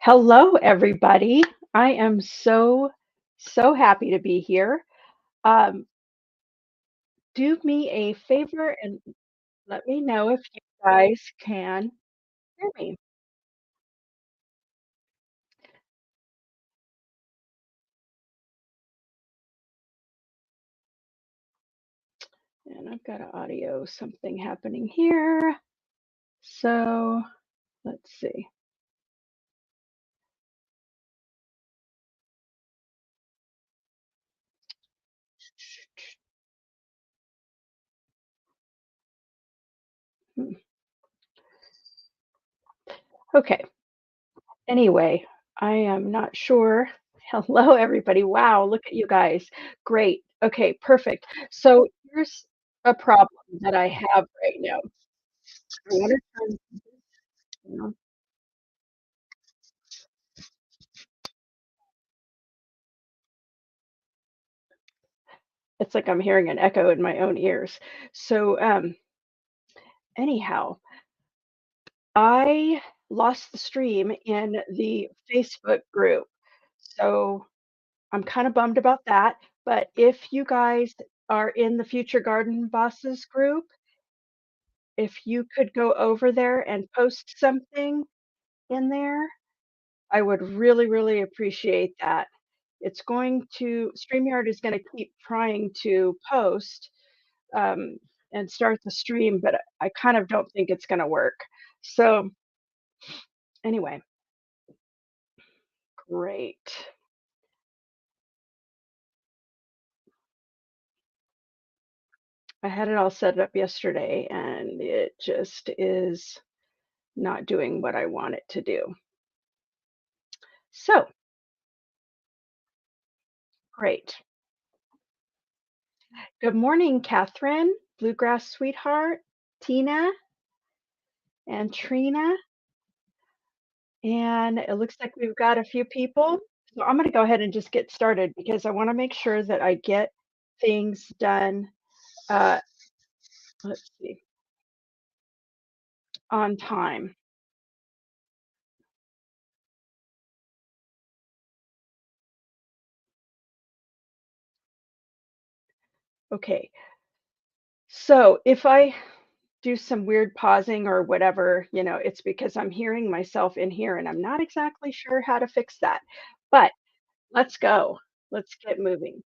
Hello, everybody. I am so happy to be here. Um, do me a favor and let me know if you guys can hear me. And I've got an audio something happening here. So let's see. Hmm. Okay. Anyway, I am not sure. Hello, everybody. Wow, look at you guys. Great. Okay, perfect. So here's a problem that I have right now. I want to turn, you know, it's like I'm hearing an echo in my own ears. So, anyhow, I lost the stream in the Facebook group. So I'm kind of bummed about that. But if you guys are in the Future Garden Bosses group, if you could go over there and post something in there, I would really, really appreciate that. StreamYard is going to keep trying to post um, and start the stream, but I kind of don't think it's going to work. So, anyway, great. I had it all set up yesterday and it just is not doing what I want it to do. So, great. Good morning, Catherine, Bluegrass Sweetheart, Tina, and Trina. And it looks like we've got a few people. So I'm going to go ahead and just get started because I want to make sure that I get things done, uh, let's see, on time. Okay. So if I do some weird pausing or whatever, it's because I'm hearing myself in here and I'm not exactly sure how to fix that. But let's go. Let's get moving.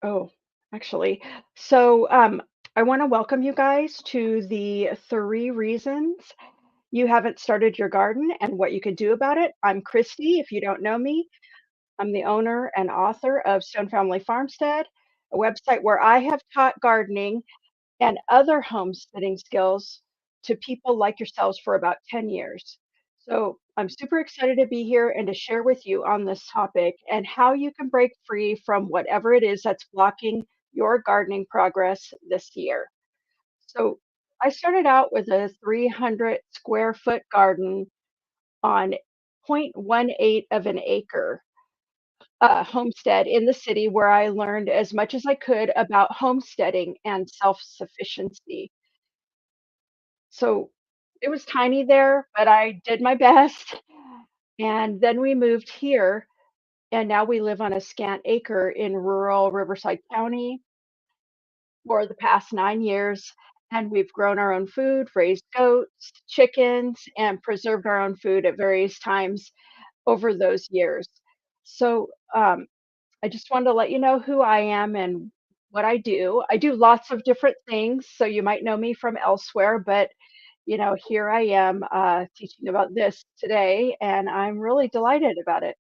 Oh, actually, so I want to welcome you guys to the 3 reasons you haven't started your garden and what you could do about it. I'm Christy. If you don't know me, I'm the owner and author of Stone Family Farmstead, a website where I have taught gardening and other homesteading skills to people like yourselves for about 10 years. So I'm super excited to be here and to share with you on this topic and how you can break free from whatever it is that's blocking your gardening progress this year. So I started out with a 300 square foot garden on 0.18 of an acre homestead in the city where I learned as much as I could about homesteading and self sufficiency. So it was tiny there, but I did my best. And then we moved here, and now we live on a scant acre in rural Riverside County for the past 9 years. And we've grown our own food, raised goats, chickens, and preserved our own food at various times over those years. So I just wanted to let you know who I am and what I do. I do lots of different things, so you might know me from elsewhere, but here I am teaching about this today, and I'm really delighted about it.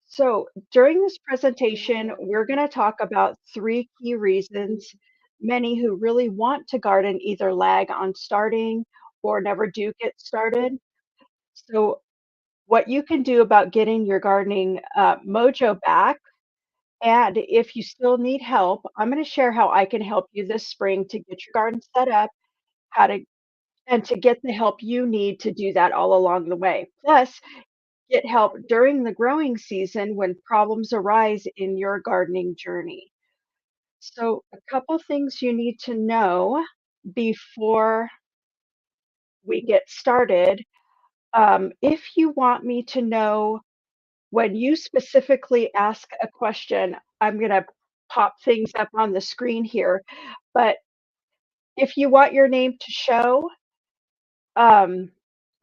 So, during this presentation, we're going to talk about 3 key reasons many who really want to garden either lag on starting or never do get started. So, what you can do about getting your gardening mojo back. And if you still need help, I'm going to share how I can help you this spring to get your garden set up, how to and to get the help you need to do that all along the way. Plus, get help during the growing season when problems arise in your gardening journey. So, a couple things you need to know before we get started. If you want me to know when you specifically ask a question, I'm going to pop things up on the screen here. But if you want your name to show,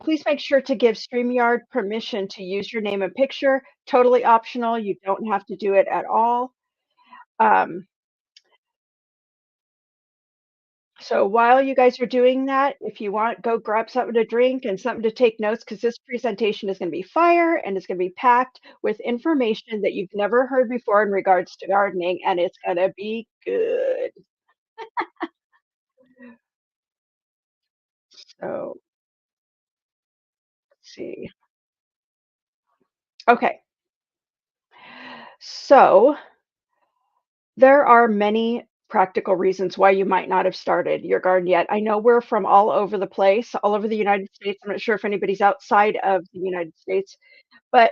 Please make sure to give StreamYard permission to use your name and picture. Totally optional. You don't have to do it at all. Um, so while you guys are doing that, if you want, go grab something to drink and something to take notes because this presentation is going to be fire and it's going to be packed with information that you've never heard before in regards to gardening, and it's going to be good. So let's see. Okay. So there are many practical reasons why you might not have started your garden yet. I know we're from all over the place, all over the United States. I'm not sure if anybody's outside of the United States, but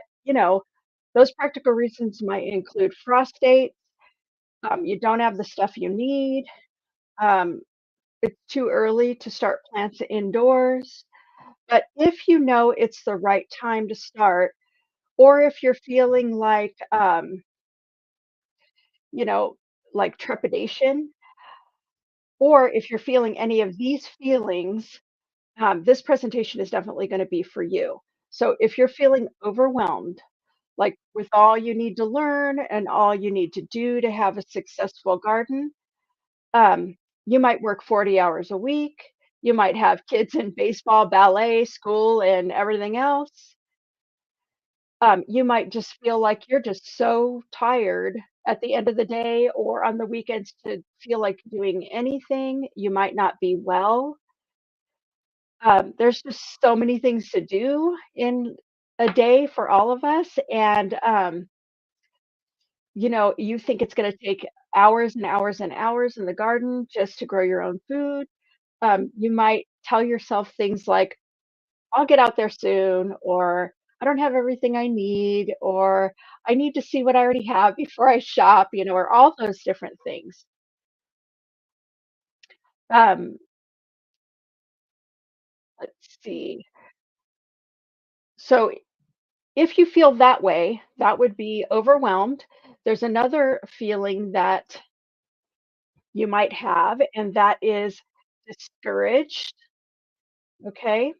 those practical reasons might include frost dates. You don't have the stuff you need. Um, it's too early to start plants indoors. But if you know it's the right time to start, or if you're feeling you know, like trepidation, or if you're feeling any of these feelings, this presentation is definitely going to be for you. So if you're feeling overwhelmed, like with all you need to learn and all you need to do to have a successful garden, um, you might work 40 hours a week. You might have kids in baseball, ballet, school, and everything else. You might just feel like you're just so tired at the end of the day or on the weekends to feel like doing anything. You might not be well. There's just so many things to do in a day for all of us, and, you think it's gonna take hours and hours and hours in the garden just to grow your own food. You might tell yourself things like, "I'll get out there soon," or "I don't have everything I need," or "I need to see what I already have before I shop," or all those different things. Um, let's see. So if you feel that way, that would be overwhelmed. There's another feeling that you might have, and that is discouraged. Okay.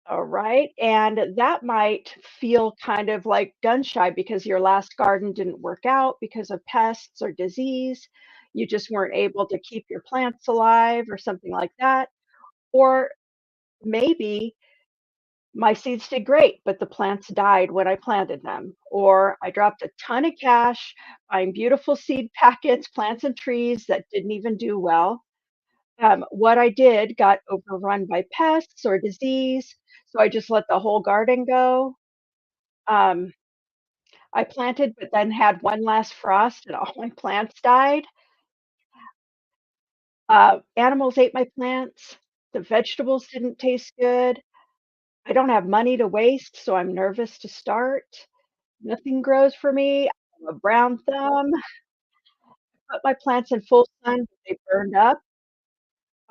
All right. And that might feel kind of like gun shy because your last garden didn't work out because of pests or disease. You just weren't able to keep your plants alive or something like that. Or maybe my seeds did great, but the plants died when I planted them. Or I dropped a ton of cash buying beautiful seed packets, plants, and trees that didn't even do well. What I did got overrun by pests or disease, so I just let the whole garden go. Um, I planted, but then had one last frost and all my plants died. Animals ate my plants. The vegetables didn't taste good. I don't have money to waste, so I'm nervous to start. Nothing grows for me. I'm a brown thumb. Put my plants in full sun, but they burned up.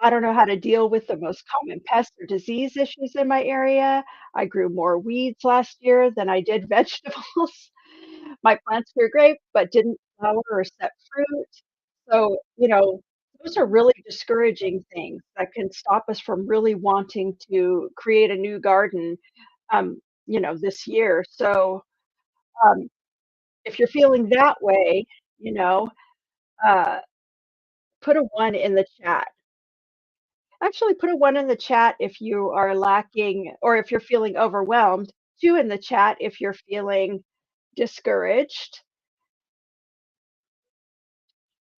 I don't know how to deal with the most common pest or disease issues in my area. I grew more weeds last year than I did vegetables. My plants grew great, but didn't flower or set fruit. So, those are really discouraging things that can stop us from really wanting to create a new garden, this year. So, um, if you're feeling that way, you know, uh, put a 1 in the chat. Actually, put a 1 in the chat if you are lacking or if you're feeling overwhelmed, 2 in the chat if you're feeling discouraged.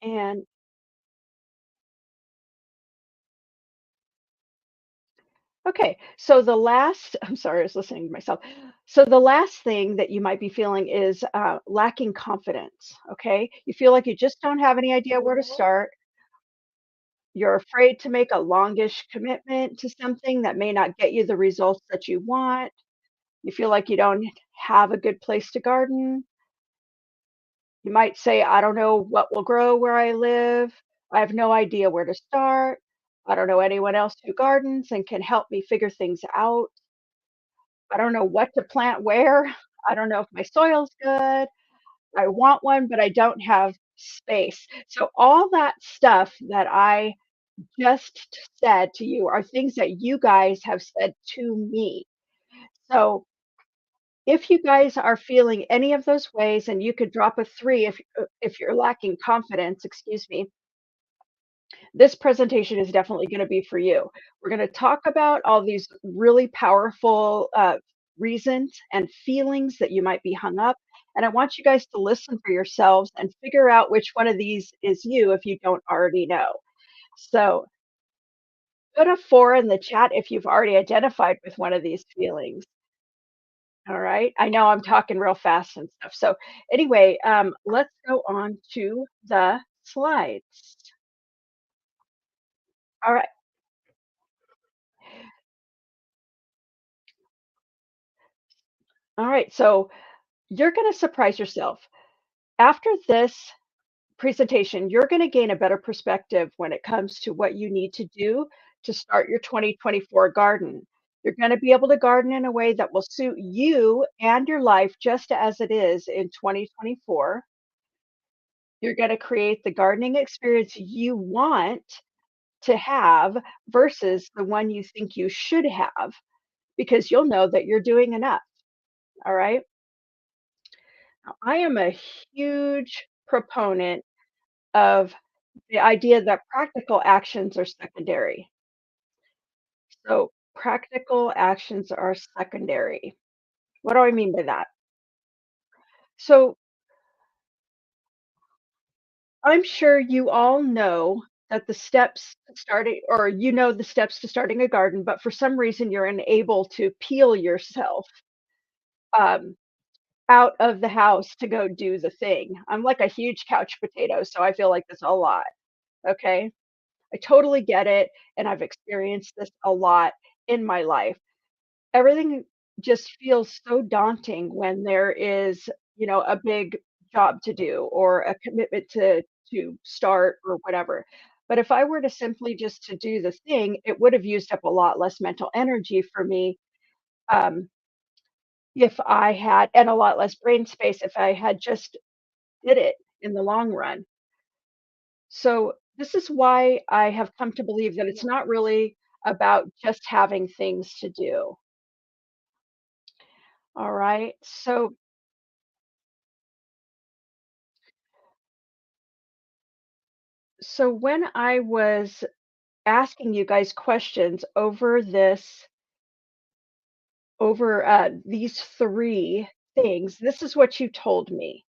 And okay, so the last I'm sorry, I was listening to myself. So the last thing that you might be feeling is lacking confidence. Okay, you feel like you just don't have any idea where to start. You're afraid to make a longish commitment to something that may not get you the results that you want. You feel like you don't have a good place to garden. You might say, I don't know what will grow where I live. I have no idea where to start. I don't know anyone else who gardens and can help me figure things out. I don't know what to plant where. I don't know if my soil's good. I want one, but I don't have space. So all that stuff that I just said to you are things that you guys have said to me. So if you guys are feeling any of those ways, and you could drop a 3 if you're lacking confidence, excuse me, this presentation is definitely gonna be for you. We're gonna talk about all these really powerful, reasons and feelings that you might be hung up, and I want you guys to listen for yourselves and figure out which one of these is you if you don't already know. So, put a 4 in the chat if you've already identified with one of these feelings. All right. I know I'm talking real fast and stuff. So anyway, let's go on to the slides. All right. All right. So you're going to surprise yourself. After this presentation, you're going to gain a better perspective when it comes to what you need to do to start your 2024 garden. You're going to be able to garden in a way that will suit you and your life just as it is in 2024. You're going to create the gardening experience you want to have versus the one you think you should have, because you'll know that you're doing enough. All right. Now, I am a huge proponent of the idea that practical actions are secondary. So, practical actions are secondary. What do I mean by that? So, I'm sure you all know that the steps to starting, or you know the steps to starting a garden, but for some reason you're unable to peel yourself um, out of the house to go do the thing. I'm like a huge couch potato, so I feel like this a lot, okay? I totally get it, and I've experienced this a lot in my life. Everything just feels so daunting when there is, a big job to do or a commitment to start or whatever. But if I were to simply just to do the thing, it would have used up a lot less mental energy for me, um, if I had, and a lot less brain space if I had just did it in the long run. So this is why I have come to believe that it's not really about just having things to do. All right. So when I was asking you guys questions over these three things, this is what you told me.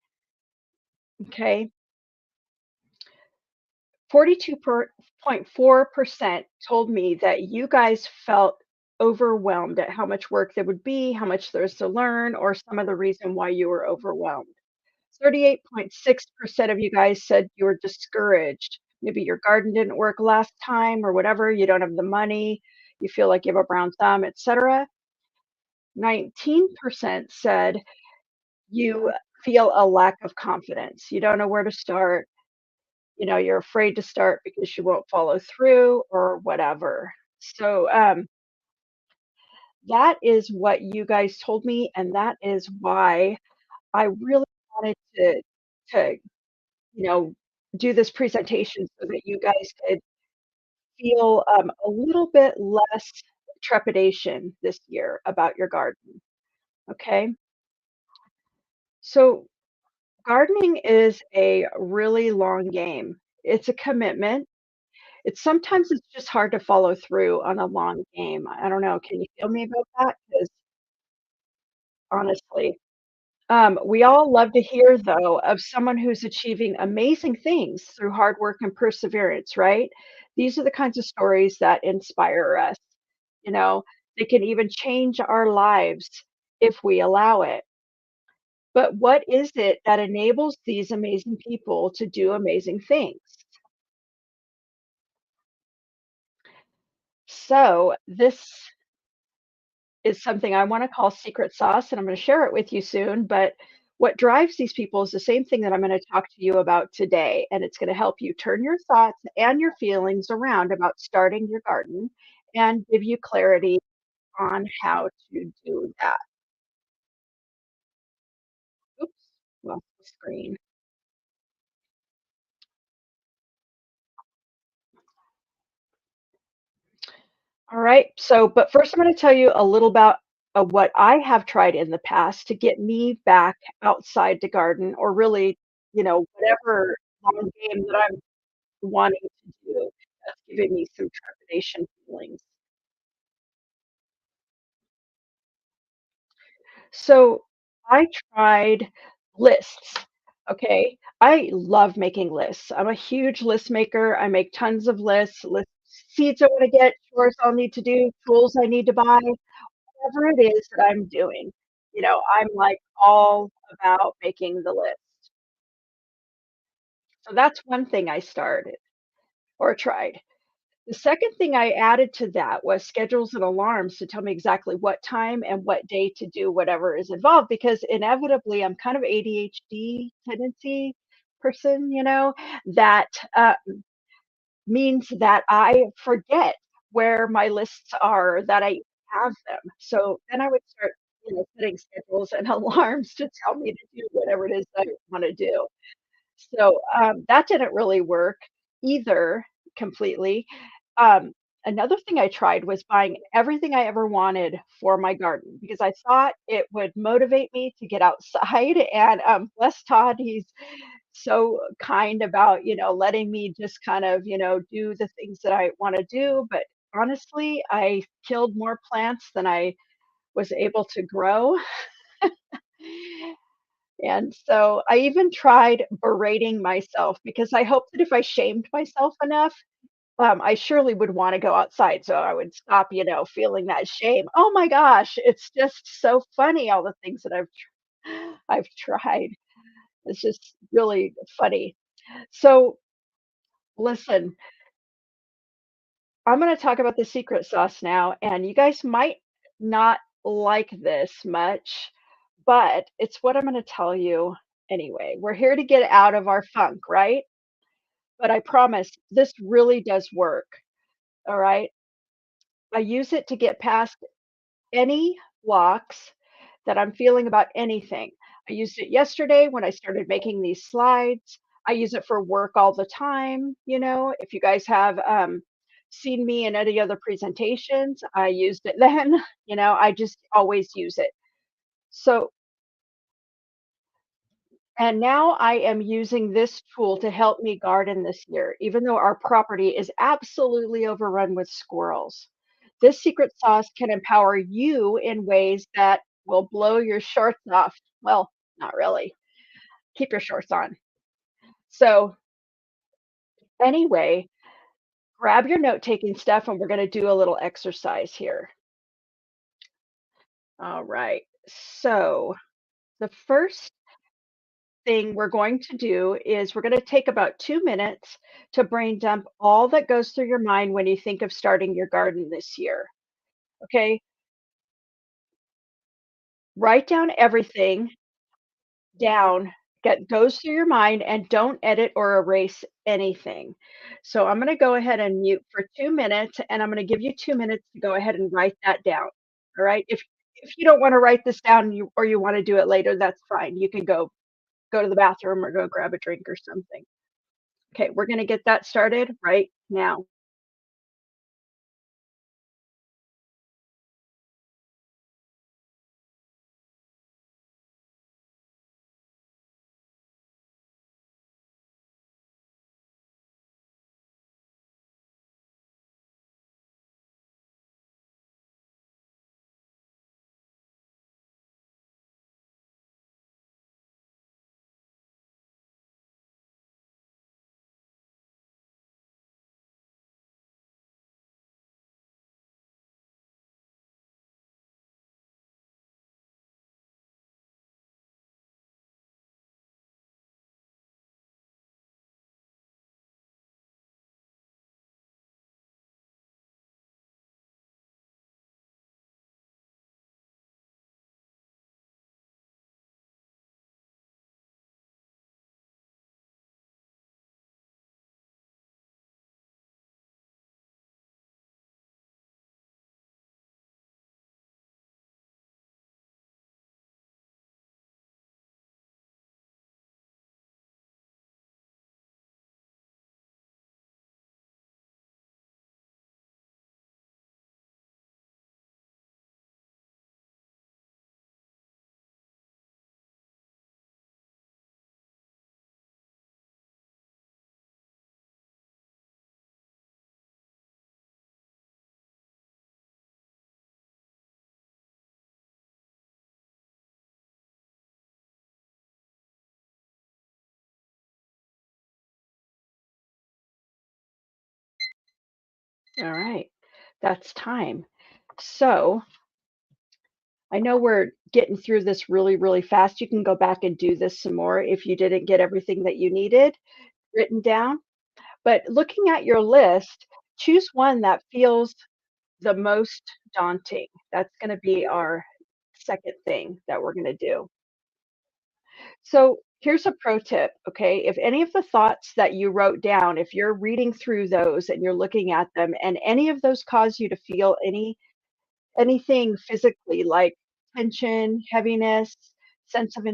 Okay. 42.4% told me that you guys felt overwhelmed at how much work there would be, how much there's to learn, or some of the reason why you were overwhelmed. 38.6% of you guys said you were discouraged. Maybe your garden didn't work last time or whatever, you don't have the money, you feel like you have a brown thumb, etc. 19% said you feel a lack of confidence. You don't know where to start. You're afraid to start because you won't follow through or whatever. So, that is what you guys told me, and that is why I really wanted to, you know, do this presentation so that you guys could feel, a little bit less trepidation this year about your garden, okay? So, gardening is a really long game. It's a commitment. It's just hard to follow through on a long game. I don't know, can you feel me about that? Because honestly, we all love to hear, though, of someone who's achieving amazing things through hard work and perseverance, right? These are the kinds of stories that inspire us, you know? They can even change our lives if we allow it. But what is it that enables these amazing people to do amazing things? So, this is something I wanna call secret sauce, and I'm gonna share it with you soon, but what drives these people is the same thing that I'm gonna talk to you about today, and it's gonna help you turn your thoughts and your feelings around about starting your garden and give you clarity on how to do that. Oops, lost the screen. All right. So, but first, I'm going to tell you a little about what I have tried in the past to get me back outside to garden, or really, whatever long game that I'm wanting to do that's giving me some trepidation feelings. So, I tried lists. Okay. I love making lists. I'm a huge list maker. I make tons of lists, seeds I want to get, chores I'll need to do, tools I need to buy. Whatever it is that I'm doing, I'm, like, all about making the list. So that's one thing I started or tried. The second thing I added to that was schedules and alarms to tell me exactly what time and what day to do whatever is involved, because inevitably I'm kind of ADHD tendency person, that, uh, means that I forget where my lists are, that I have them. So then I would start, setting schedules and alarms to tell me to do whatever it is I wanna do. So, that didn't really work either completely. Um, Another thing I tried was buying everything I ever wanted for my garden because I thought it would motivate me to get outside, and, bless Todd, he's so kind about, letting me just kind of, do the things that I wanna do, but honestly, I killed more plants than I was able to grow. And so I even tried berating myself because I hoped that if I shamed myself enough, I surely would wanna go outside, so I would stop, feeling that shame. Oh my gosh, it's just so funny, all the things that I've tried. It's just really funny. So, listen, I'm gonna talk about the secret sauce now, and you guys might not like this much, but it's what I'm gonna tell you anyway. We're here to get out of our funk, right? But I promise this really does work, all right? I use it to get past any blocks that I'm feeling about anything. I used it yesterday when I started making these slides. I use it for work all the time, if you guys have, seen me in any other presentations, I used it then, I just always use it. So and now I am using this tool to help me garden this year, even though our property is absolutely overrun with squirrels. This secret sauce can empower you in ways that will blow your shorts off. Well, not really. Keep your shorts on. So, anyway, grab your note taking stuff and we're going to do a little exercise here. All right. So, the first thing we're going to do is we're going to take about 2 minutes to brain dump all that goes through your mind when you think of starting your garden this year. Okay, write down everything down that goes through your mind and don't edit or erase anything. So I'm going to go ahead and mute for 2 minutes and I'm going to give you 2 minutes to go ahead and write that down. All right. If you don't want to write this down or you want to do it later, that's fine. You can go to the bathroom or go grab a drink or something. Okay, we're gonna get that started right now. All right. That's time. So I know we're getting through this really, really fast. You can go back and do this some more if you didn't get everything that you needed written down. But looking at your list, choose one that feels the most daunting. That's going to be our second thing that we're going to do. So here's a pro tip, okay? If any of the thoughts that you wrote down, if you're reading through those and you're looking at them, and any of those cause you to feel anything physically like tension, heaviness, sense of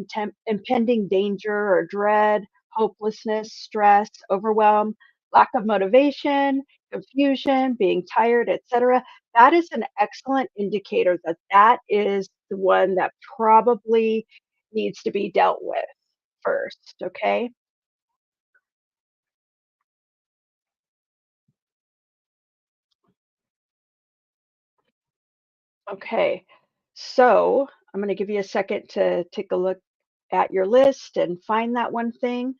impending danger or dread, hopelessness, stress, overwhelm, lack of motivation, confusion, being tired, etc. That is an excellent indicator that that is the one that probably needs to be dealt with first, okay? Okay. So, I'm going to give you a second to take a look at your list and find that one thing.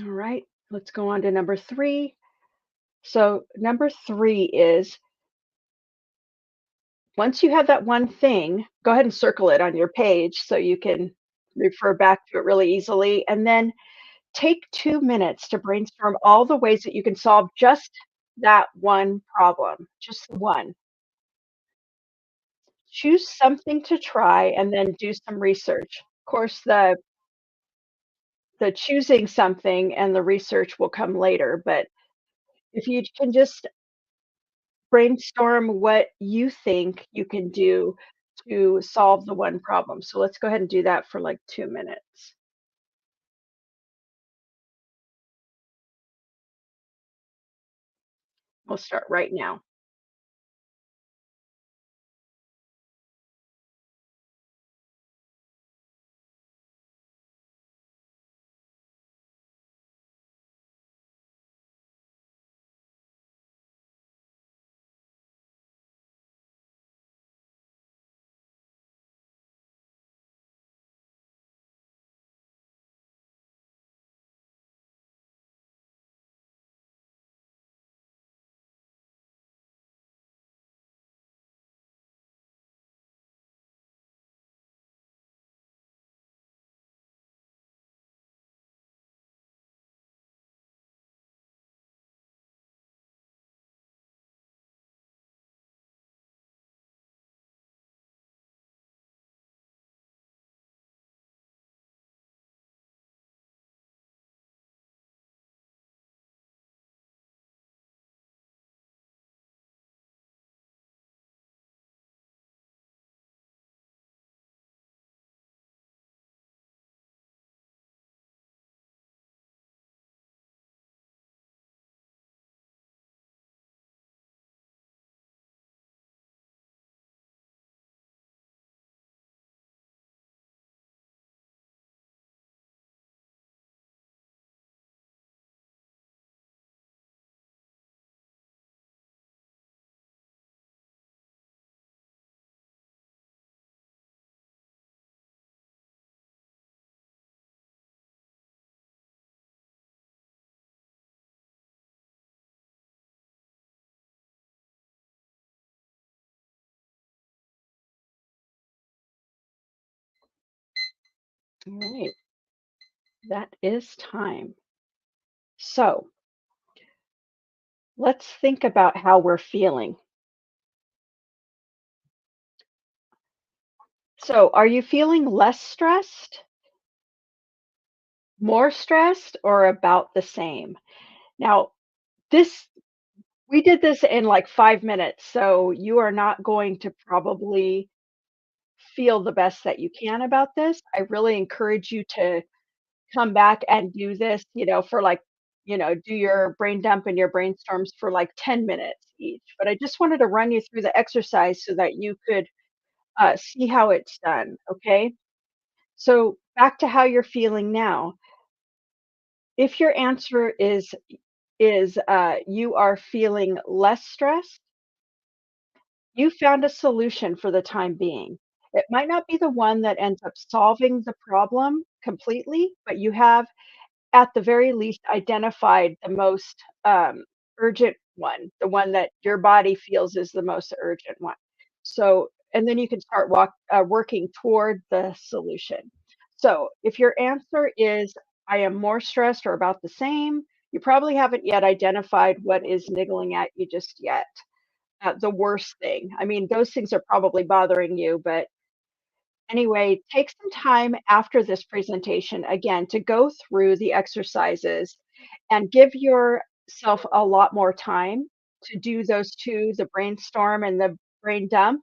All right, let's go on to number 3. So, number 3 is once you have that one thing, go ahead and circle it on your page so you can refer back to it really easily. And then take 2 minutes to brainstorm all the ways that you can solve just that one problem, just one. Choose something to try and then do some research. Of course, the choosing something and the research will come later, but if you can just brainstorm what you think you can do to solve the one problem. So let's go ahead and do that for like 2 minutes. We'll start right now. All right, that is time. So let's think about how we're feeling. So, are you feeling less stressed, more stressed, or about the same? Now, this we did this in like 5 minutes, so you are not going to probably feel the best that you can about this. I really encourage you to come back and do this, for like, do your brain dump and your brainstorms for like 10 minutes each. But I just wanted to run you through the exercise so that you could see how it's done. Okay. So back to how you're feeling now. If your answer is you are feeling less stressed, You found a solution for the time being. It might not be the one that ends up solving the problem completely, but you have at the very least identified the most, urgent one, the one that your body feels is the most urgent one. So and then you can start working toward the solution. So, if your answer is, "I am more stressed or about the same," you probably haven't yet identified what is niggling at you just yet. The worst thing. I mean, those things are probably bothering you, but anyway, take some time after this presentation, again, to go through the exercises and give yourself a lot more time to do those 2, the brainstorm and the brain dump,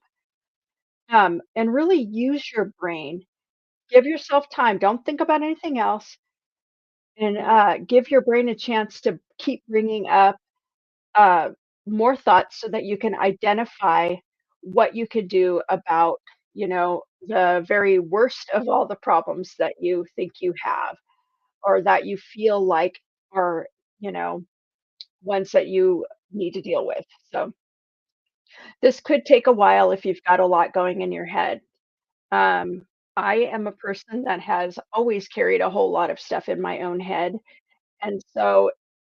and really use your brain. Give yourself time, don't think about anything else, and, give your brain a chance to keep bringing up uh, more thoughts so that you can identify what you could do about, the very worst of all the problems that you think you have or that you feel like are, you know, ones that you need to deal with. So this could take a while if you've got a lot going in your head. Um, I am a person that has always carried a whole lot of stuff in my own head. And so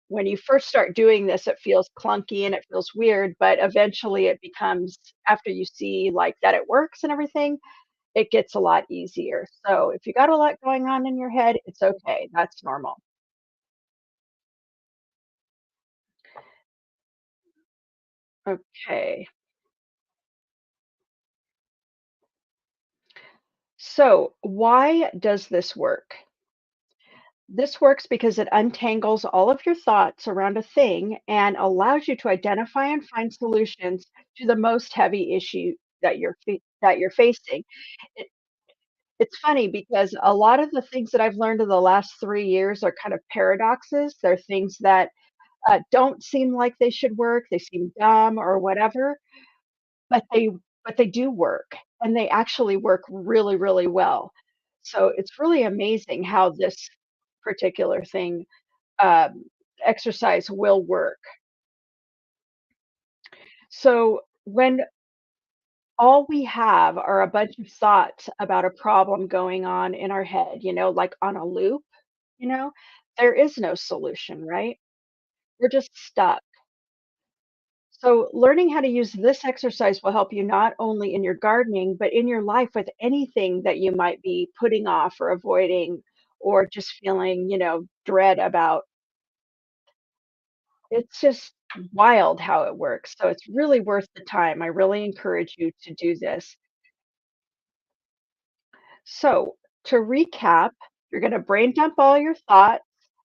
when you first start doing this, it feels clunky and it feels weird, but eventually it becomes, after you see like that it works and everything, it gets a lot easier. So if you got a lot going on in your head, it's okay. That's normal. Okay. So why does this work? This works because it untangles all of your thoughts around a thing and allows you to identify and find solutions to the most heavy issue that you're facing. It, it's funny because a lot of the things that I've learned in the last 3 years are kind of paradoxes. They're things that don't seem like they should work. They seem dumb or whatever, but they do work, and they actually work really, really well. So it's really amazing how this particular thing um, exercise will work. So when all we have are a bunch of thoughts about a problem going on in our head, like on a loop, you know, there is no solution, right? We're just stuck. So learning how to use this exercise will help you not only in your gardening, but in your life with anything that you might be putting off or avoiding or just feeling, dread about. It's just wild how it works, so it's really worth the time. I really encourage you to do this. So, to recap, you're gonna brain dump all your thoughts,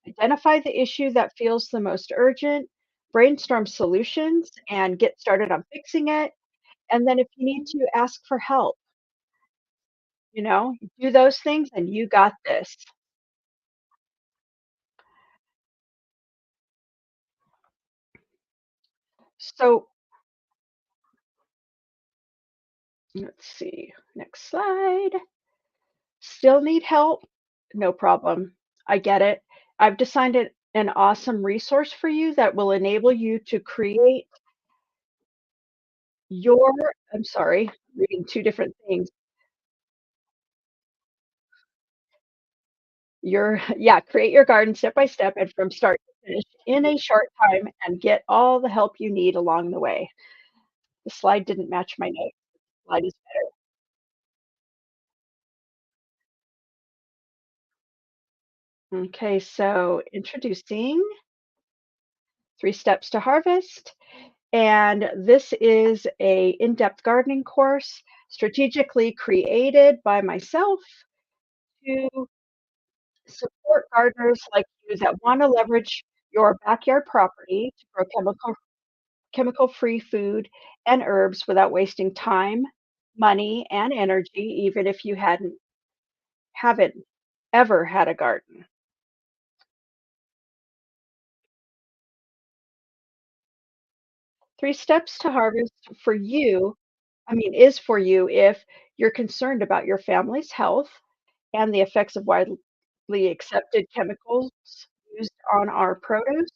identify the issue that feels the most urgent, brainstorm solutions, and get started on fixing it, and then if you need to, ask for help, do those things and you got this. So, let's see, next slide. Still need help? No problem. I get it. I've designed an awesome resource for you that will enable you to create your I'm sorry, reading 2 different things. Yeah, create your garden step by step and from start to finish in a short time and get all the help you need along the way. The slide didn't match my notes. Slide is better. Okay, so introducing 3 steps to harvest. And this is a in-depth gardening course strategically created by myself to support gardeners like you that want to leverage your backyard property to grow chemical-free food and herbs without wasting time, money, and energy, even if you haven't ever had a garden. 3 steps to harvest for you, is for you if you're concerned about your family's health and the effects of widely accepted chemicals used on our produce.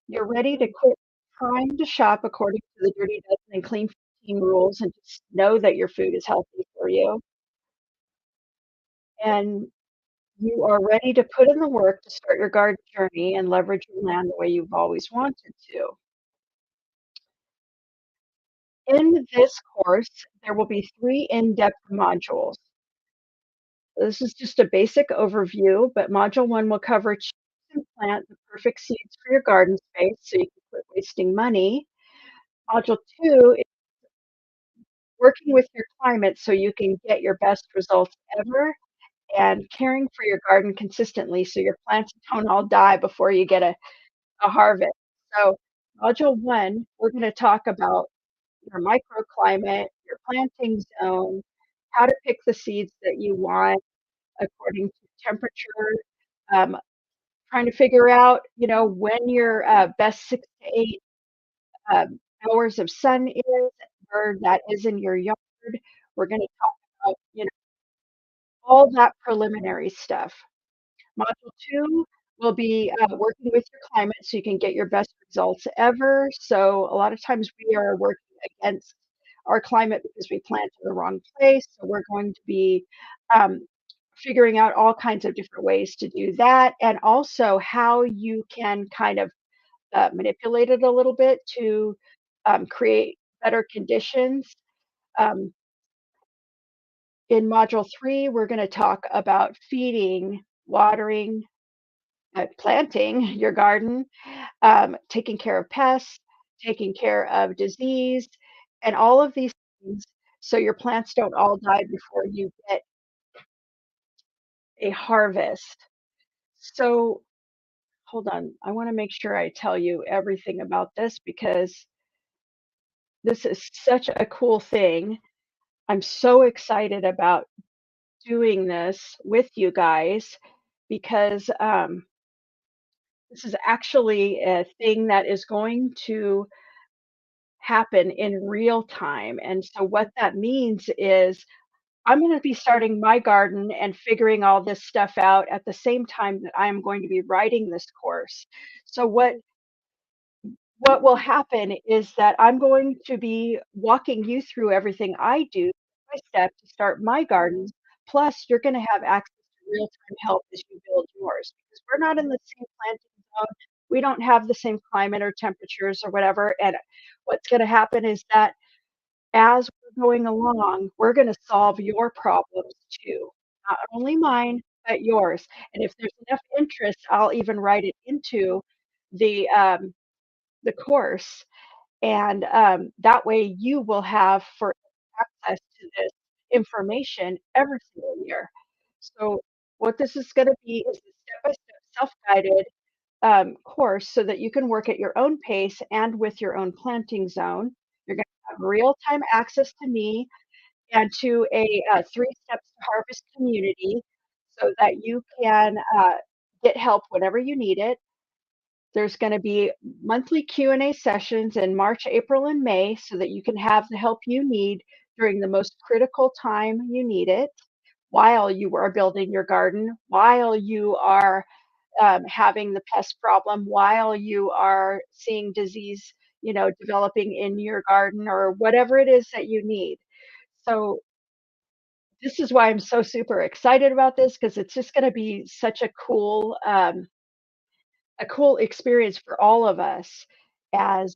You're ready to quit trying to shop according to the Dirty Dozen and Clean making rules and just know that your food is healthy for you, and you are ready to put in the work to start your garden journey and leverage your land the way you've always wanted to. In this course, there will be 3 in-depth modules. This is just a basic overview, but module 1 will cover choose and plant the perfect seeds for your garden space so you can quit wasting money. Module 2 is working with your climate so you can get your best results ever, and caring for your garden consistently so your plants don't all die before you get a harvest. So, module 1, we're gonna talk about your microclimate, your planting zone, how to pick the seeds that you want according to temperature, um, trying to figure out, when your, best 6 to 8, hours of sun is, where that is in your yard. We're gonna talk about, all that preliminary stuff. Module 2 will be, working with your climate so you can get your best results ever. So a lot of times we are working against our climate because we plant in the wrong place. So we're going to be figuring out all kinds of different ways to do that, and also how you can kind of manipulate it a little bit to create better conditions. Um, in Module 3, we're going to talk about feeding, watering, planting your garden, taking care of pests, taking care of disease, and all of these things so your plants don't all die before you get a harvest. So, hold on, I want to make sure I tell you everything about this because this is such a cool thing. I'm so excited about doing this with you guys because this is actually a thing that is going to happen in real time. And so what that means is I'm going to be starting my garden and figuring all this stuff out at the same time that I am going to be writing this course. So what will happen is that I'm going to be walking you through everything I do step by step to start my gardens. Plus, you're going to have access to real-time help as you build yours because we're not in the same planting zone. We don't have the same climate or temperatures or whatever. And what's going to happen is that as we're going along, we're gonna solve your problems too. Not only mine, but yours. And if there's enough interest, I'll even write it into the, um, the course, and, that way you will have for access to this information every single year. So, what this is gonna be is a step-by-step self-guided, course so that you can work at your own pace and with your own planting zone. You're gonna have real-time access to me and to a, 3 Steps to Harvest community so that you can, get help whenever you need it. There's gonna be monthly Q&A sessions in March, April, and May so that you can have the help you need during the most critical time you need it, while you are building your garden, while you are, having the pest problem, while you are seeing disease, developing in your garden or whatever it is that you need. So this is why I'm so super excited about this because it's just gonna be such a cool experience for all of us as,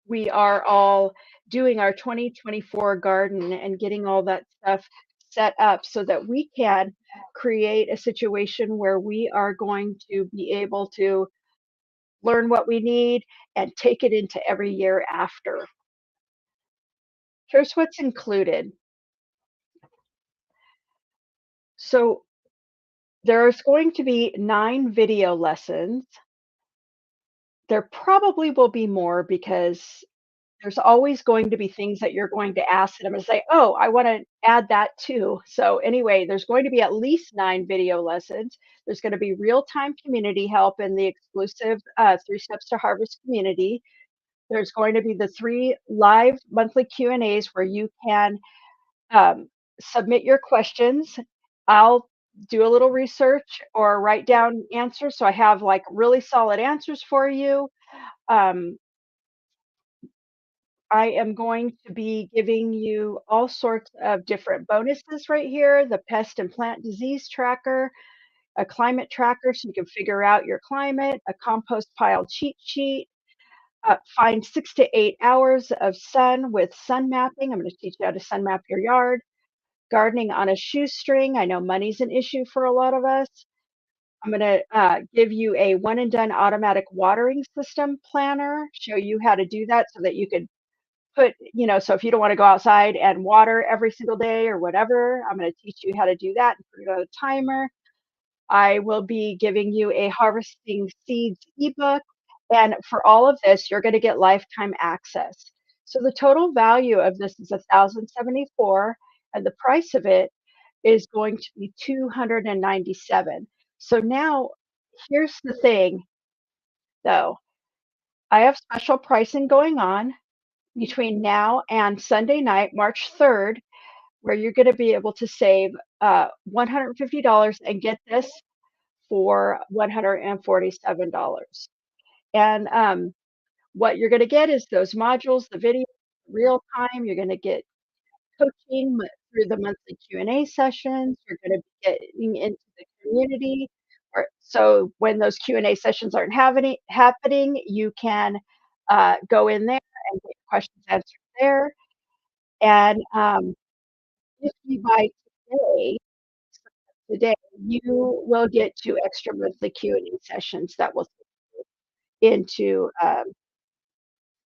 we are all doing our 2024 garden and getting all that stuff set up so that we can create a situation where we are going to be able to learn what we need and take it into every year after. Here's what's included. So there's going to be 9 video lessons. There probably will be more because there's always going to be things that you're going to ask, and I'm gonna say, "Oh, I wanna add that too." So, anyway, there's going to be at least 9 video lessons. There's gonna be real-time community help in the exclusive, 3 Steps to Harvest community. There's going to be the 3 live monthly Q&As where you can, um, submit your questions. I'll do a little research or write down answers, so I have, like, really solid answers for you. Um, I am going to be giving you all sorts of different bonuses right here, the pest and plant disease tracker, a climate tracker so you can figure out your climate, a compost pile cheat sheet, find 6 to 8 hours of sun with sun mapping. I'm gonna teach you how to sun map your yard, gardening on a shoestring. I know money's an issue for a lot of us. I'm gonna give you a one and done automatic watering system planner, show you how to do that so that you could so if you don't want to go outside and water every single day or whatever, I'm going to teach you how to do that and put it on a timer. I will be giving you a harvesting seeds ebook. And for all of this, you're going to get lifetime access. So the total value of this is 1,074, and the price of it is going to be 297. So now here's the thing though. I have special pricing going on between now and Sunday night, March 3rd, where you're going to be able to save $150 and get this for $147. And what you're going to get is those modules, the video, real time. You're going to get coaching through the monthly Q&A sessions. You're going to be getting into the community. So when those Q&A sessions aren't happening, you can go in there and get questions answered there. And if you buy today, today, you will get 2 extra monthly Q&A sessions that will take you into,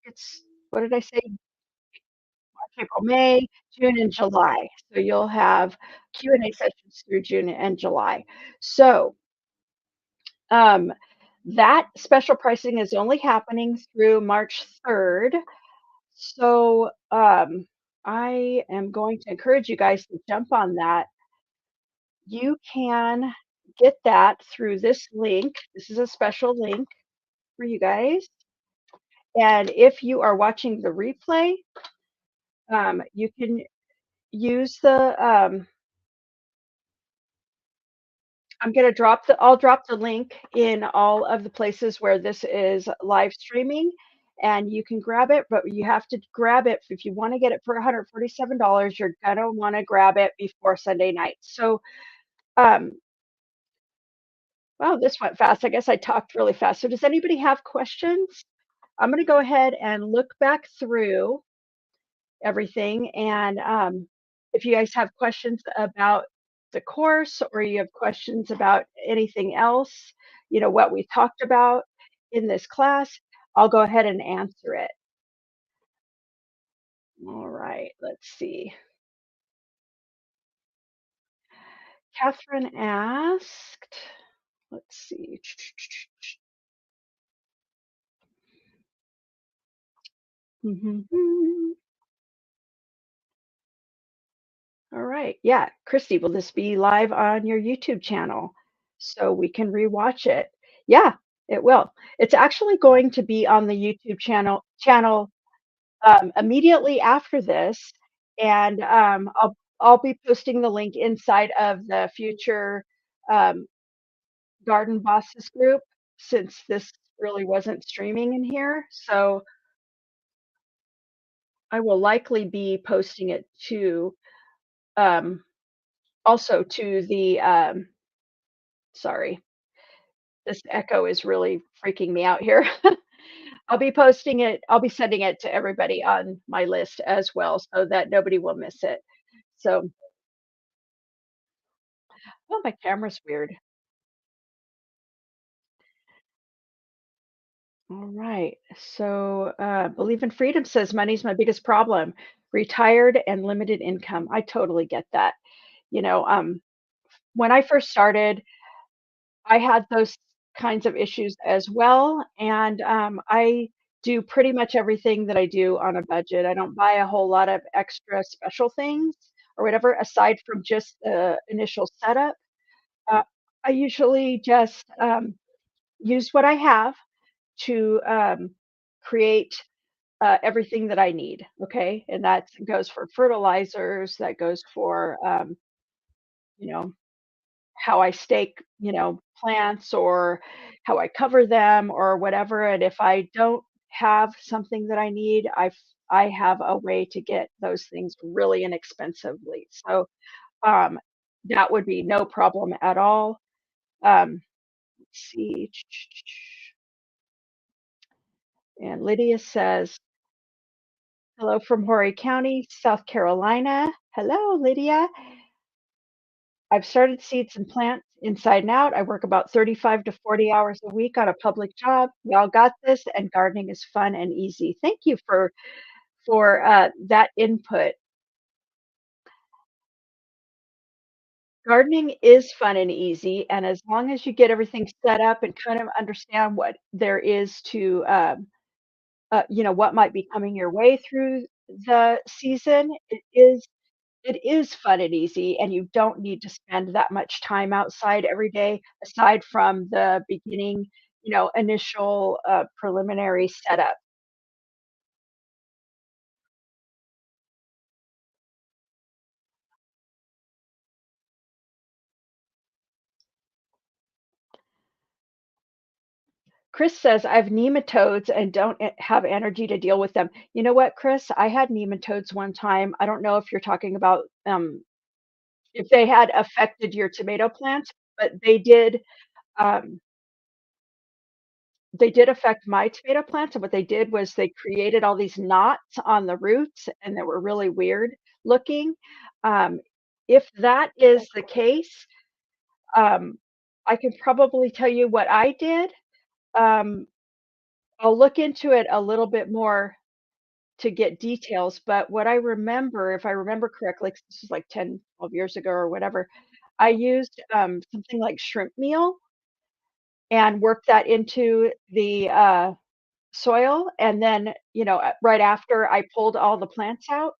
it's what did I say? March, April, May, June, and July. So you'll have Q&A sessions through June and July. So, um, that special pricing is only happening through March 3rd. So, I am going to encourage you guys to jump on that. You can get that through this link. This is a special link for you guys. And if you are watching the replay, you can use I'll drop the link in all of the places where this is live streaming and you can grab it, but you have to grab it. If you want to get it for $147, you're gonna want to grab it before Sunday night. So, um, wow, this went fast. I guess I talked really fast. So does anybody have questions? I'm going to go ahead and look back through everything. And if you guys have questions about the course or you have questions about anything else, what we talked about in this class, I'll go ahead and answer it. All right, let's see. Catherine asked, let's see. All right. Yeah. Christy, will this be live on your YouTube channel so we can rewatch it? Yeah, it will. It's actually going to be on the YouTube channel immediately after this, and I'll be posting the link inside of the future um, Garden Bosses group since this really wasn't streaming in here. So I will likely be posting it to um, also to the sorry, this echo is really freaking me out here. I'll be sending it to everybody on my list as well so that nobody will miss it. So, oh, my camera's weird. All right. So, Believe in Freedom says money's my biggest problem. Retired and limited income. I totally get that. You know, um, when I first started, I had those kinds of issues as well, and I do pretty much everything that I do on a budget. I don't buy a whole lot of extra special things or whatever aside from just the initial setup. Uh, I usually just use what I have to create everything that I need. Okay, and that goes for fertilizers. That goes for you know how I stake, plants or how I cover them or whatever. And if I don't have something that I need, I have a way to get those things really inexpensively. So, um, that would be no problem at all. Let's see. And Lydia says, hello from Horry County, South Carolina. Hello, Lydia. I've started seeds and plants inside and out. I work about 35 to 40 hours a week on a public job. Y'all got this, and gardening is fun and easy. Thank you for that input. Gardening is fun and easy, and as long as you get everything set up and kind of understand what there is to, what might be coming your way through the season, it is fun and easy, and you don't need to spend that much time outside every day aside from the beginning, initial, preliminary setup. Chris says, "I have nematodes and don't have energy to deal with them." You know what, Chris? I had nematodes one time. I don't know if you're talking about, if they had affected your tomato plants, but um they did affect my tomato plants, and what they did was they created all these knots on the roots, and they were really weird looking. Um, if that is the case, um, I can probably tell you what I did. Um, I'll look into it a little bit more to get details, but what I remember, if I remember correctly, 'cause this was like 10, 12 years ago or whatever, I used, something like shrimp meal and worked that into the, soil, and then, right after I pulled all the plants out,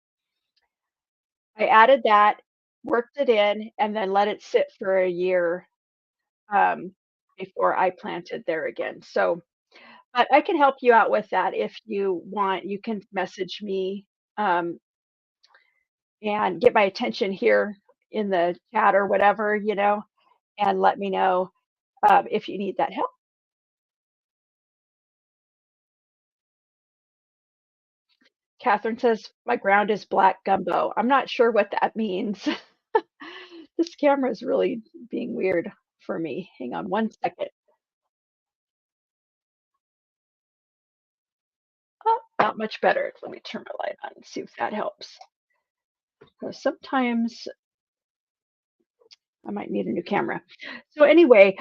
I added that, worked it in, and then let it sit for a year, um, before I planted there again. So, but I can help you out with that if you want. You can message me, um, and get my attention here in the chat or whatever, and let me know, if you need that help. Catherine says, "My ground is black gumbo." I'm not sure what that means. This camera is really being weird for me. Hang on one second. Oh, not much better. Let me turn my light on and see if that helps. Sometimes I might need a new camera. So anyway,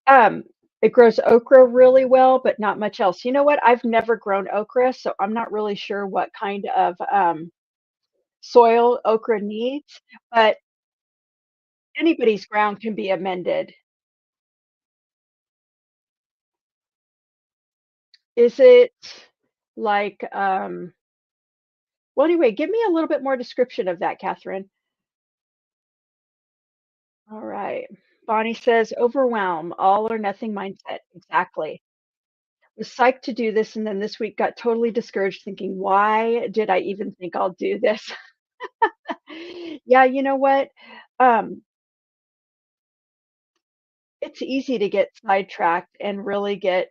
um, it grows okra really well, but not much else. You know what? I've never grown okra, so I'm not really sure what kind of soil okra needs, but anybody's ground can be amended. Is it like, well, anyway, give me a little bit more description of that, Catherine. All right. Bonnie says, overwhelm, all or nothing mindset. Exactly. Was psyched to do this, and then this week got totally discouraged, thinking, why did I even think I'll do this? Yeah, you know what? Um, it's easy to get sidetracked and really get,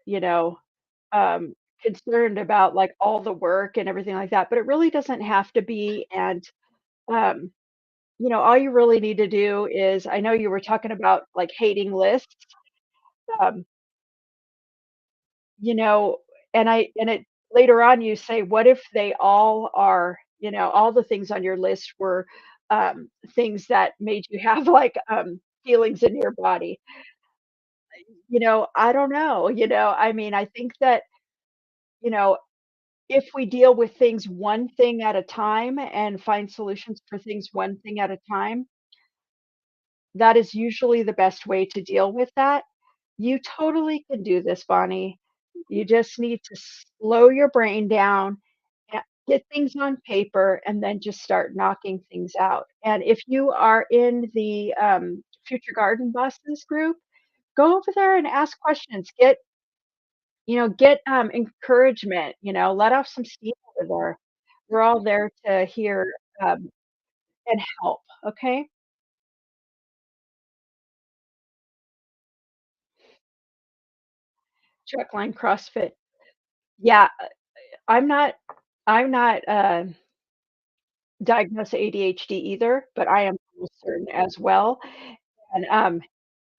um, concerned about like all the work and everything like that, but it really doesn't have to be. And, um, all you really need to do is, I know you were talking about like hating lists. Um, you know, and it later on you say, what if they all are, all the things on your list were things that made you have like feelings in your body? I don't know, I mean, I think that, you know, if we deal with things one thing at a time and find solutions for things one thing at a time, that is usually the best way to deal with that. You totally can do this, Bonnie. You just need to slow your brain down, get things on paper, and then just start knocking things out. And if you are in the Future Garden Bosses group, go over there and ask questions. Get encouragement. Let off some steam over there. We're all there to hear and help. Okay. Truck line CrossFit. Yeah. I'm not I'm not, diagnosed ADHD either, but I am almost certain as well, and,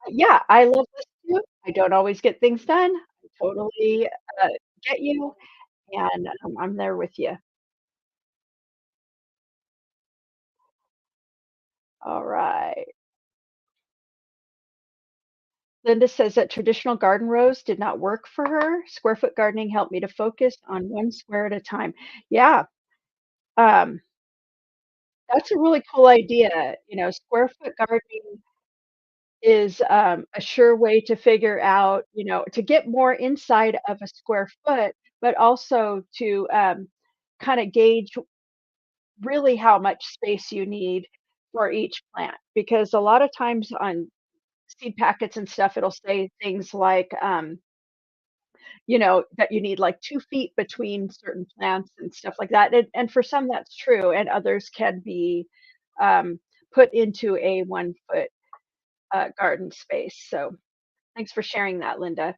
yeah, I love this too. I don't always get things done. I totally, uh, get you, and, I'm there with you. Alright. Linda says that traditional garden rows did not work for her. Square foot gardening helped me to focus on one square at a time. Yeah, um, that's a really cool idea. Square foot gardening is, a sure way to figure out, to get more inside of a square foot, but also to, kinda gauge really how much space you need for each plant. Because a lot of times on seed packets and stuff, it'll say things like, that you need like 2 feet between certain plants and stuff like that, and for some that's true, and others can be, um, put into a 1-foot, garden space, so thanks for sharing that, Linda.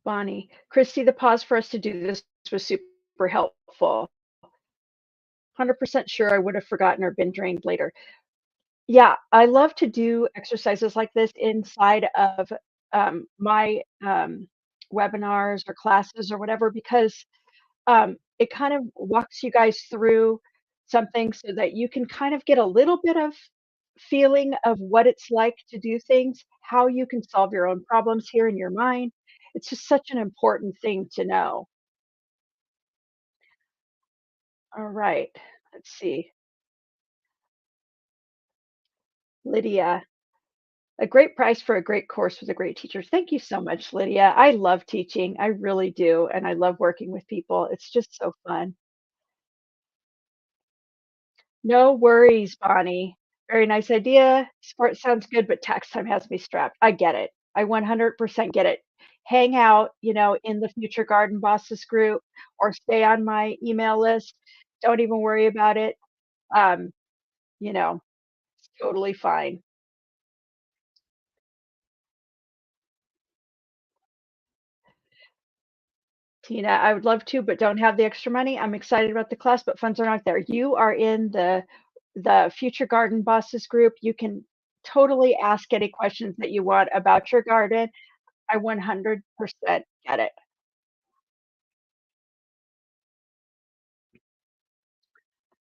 Bonnie, Christy, the pause for us to do this was super helpful. 100% sure I would have forgotten or been drained later. Yeah, I love to do exercises like this inside of, my, webinars or classes or whatever because it kind of walks you guys through something so that you can kind of get a little bit of feeling of what it's like to do things, how you can solve your own problems here in your mind. It's just such an important thing to know. All right, let's see. Lydia, a great price for a great course with a great teacher. Thank you so much, Lydia. I love teaching. I really do. And I love working with people. It's just so fun. No worries, Bonnie. Very nice idea. Sport sounds good, but tax time has me strapped. I get it. I 100% get it. Hang out, in the Future Garden Bosses group or stay on my email list. Don't even worry about it. Um, it's totally fine. Tina, I would love to, but don't have the extra money. I'm excited about the class, but funds are not there. You are in the Future Garden Bosses group. You can totally ask any questions that you want about your garden. I 100% get it.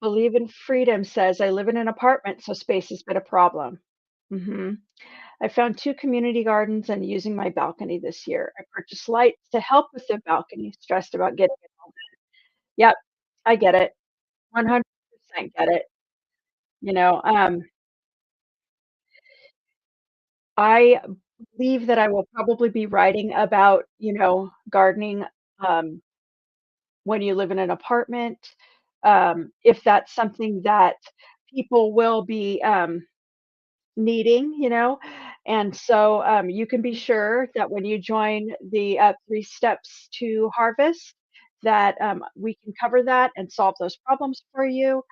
Believe in Freedom says, I live in an apartment, so space has been a problem. I found 2 community gardens and using my balcony this year. I purchased lights to help with the balcony, stressed about getting it all done. Yep, I get it. 100% get it. You know, um, I believe that I will probably be writing about, gardening, um, when you live in an apartment, if that's something that people will be, needing, and so, you can be sure that when you join the, 3 steps to harvest, that, we can cover that and solve those problems for you,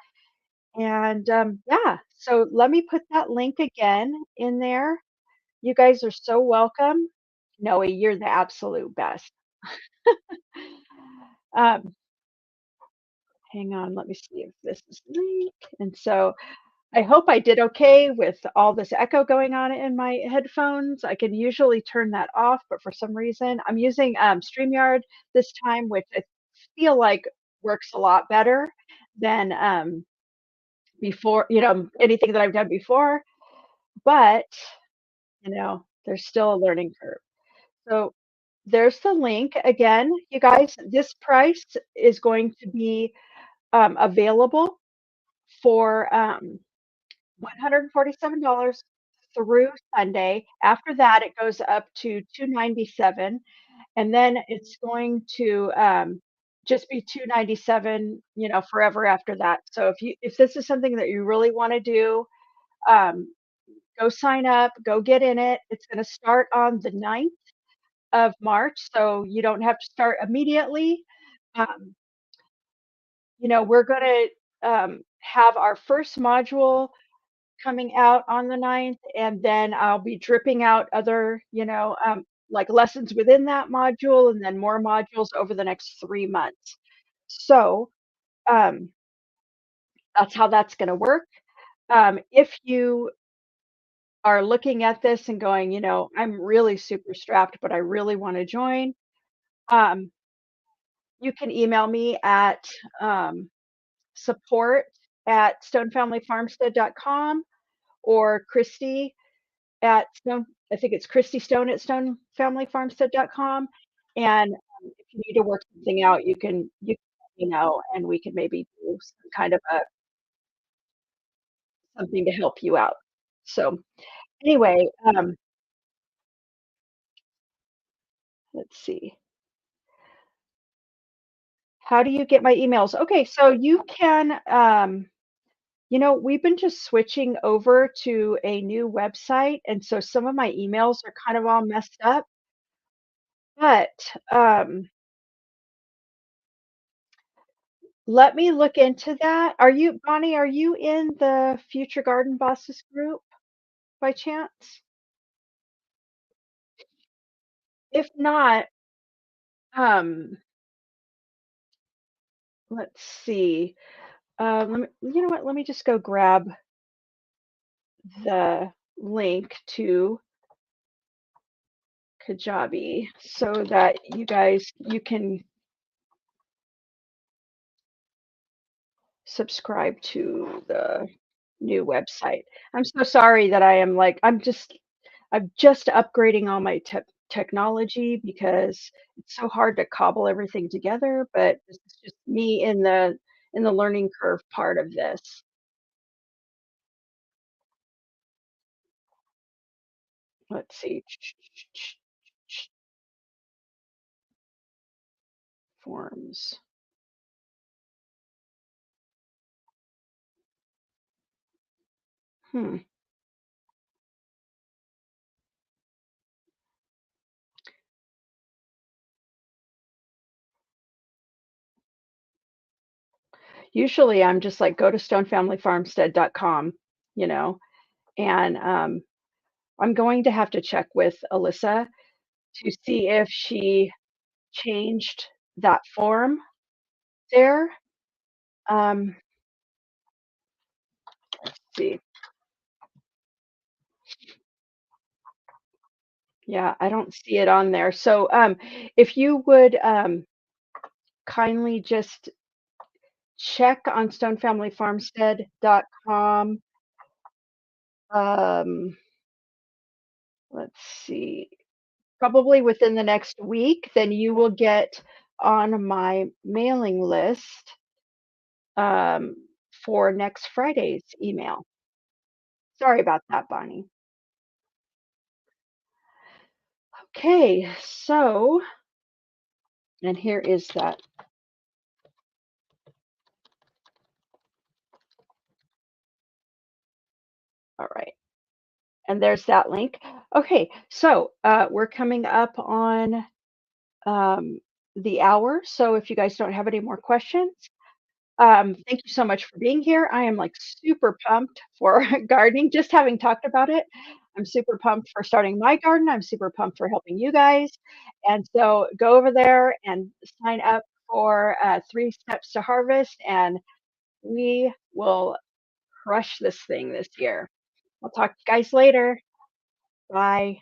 and, yeah, so let me put that link again in there. You guys are so welcome. Noe, you're the absolute best. Um, hang on, let me see if this is link, and so I hope I did okay with all this echo going on in my headphones. I can usually turn that off, but for some reason, I'm using StreamYard this time, which I feel like works a lot better than before, anything that I've done before. But, there's still a learning curve. So there's the link again, you guys. This price is going to be available for $147 through Sunday. After that, it goes up to 297, and then it's going to, just be 297, forever after that. So if this is something that you really wanna do, um, go sign up, go get in it. It's gonna start on the 9th of March, so you don't have to start immediately. Um, we're gonna, have our first module coming out on the 9th, and then I'll be dripping out other, like lessons within that module and then more modules over the next 3 months. So, um, that's how that's gonna work. If you are looking at this and going, "I'm really super strapped, but I really wanna join," um, you can email me at, support@stonefamilyfarmstead.com or Christy at Stone I think it's Christy Stone at stonefamilyfarmstead.com, and, if you need to work something out, you can let me know, and we can maybe do some kind of a something to help you out. So, anyway, let's see. How do you get my emails? Okay, so you can, we've been just switching over to a new website, and so some of my emails are kind of all messed up, but, um, let me look into that. Bonnie, are you in the Future Garden Bosses group by chance? If not, um, let's see. You know what? Let me just go grab the link to Kajabi so that you can subscribe to the new website. I'm so sorry that I'm just upgrading all my technology because it's so hard to cobble everything together, but this is just me in the learning curve part of this. Let's see. Forms. Hmm. Usually I'm just like go to stonefamilyfarmstead.com, you know, and I'm going to have to check with Alyssa to see if she changed that form there. Um, see. Yeah, I don't see it on there. So, if you would kindly just check on stonefamilyfarmstead.com. Um, let's see, probably within the next week, then you will get on my mailing list um, for next Friday's email. Sorry about that, Bonnie. Okay, so, and here is that. All right. And there's that link. Okay, so we're coming up on um, the hour. So if you guys don't have any more questions, thank you so much for being here. I am like super pumped for gardening, just having talked about it. I'm super pumped for starting my garden. I'm super pumped for helping you guys. And so go over there and sign up for 3 Steps to Harvest, and we will crush this thing this year. I'll talk to you guys later. Bye.